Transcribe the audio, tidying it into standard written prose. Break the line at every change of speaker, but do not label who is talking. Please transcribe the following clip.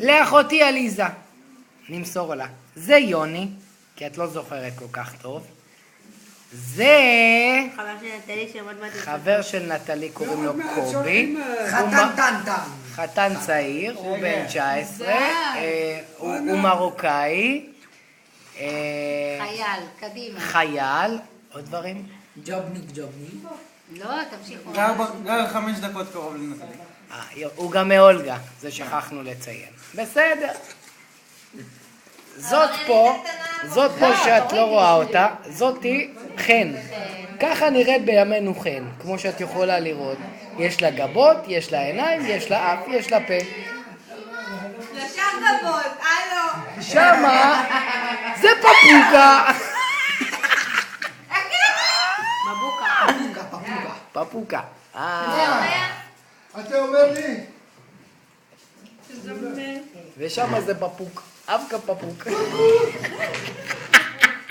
לאחותי עליזה. נמסור לה. זה יוני, כי את לא זוכרת כל כך טוב. זה
חבר של נטלי שעמוד מעט.
חבר של נטלי, קוראים לו קובי.
חתן טנטן.
חתן צעיר, הוא בן 19, הוא מרוקאי.
חייל, קדימה.
חייל, עוד דברים?
ג'ובניק.
לא, תמשיכו.
גר 5 דקות קרוב לנטלי.
הוא גם מאולגה, זה שכחנו לציין. בסדר. זאת פה שאת לא רואה אותה, זאתי חן. ככה נראית בימינו חן, כמו שאת יכולה לראות. יש לה גבות, יש לה עיניים, יש לה אף, יש לה פה.
ישר גבות, הלו.
שמה זה פפוקה. פפוקה.
אתה אומר לי?
ושמה זה פפוק, אבקה פפוק.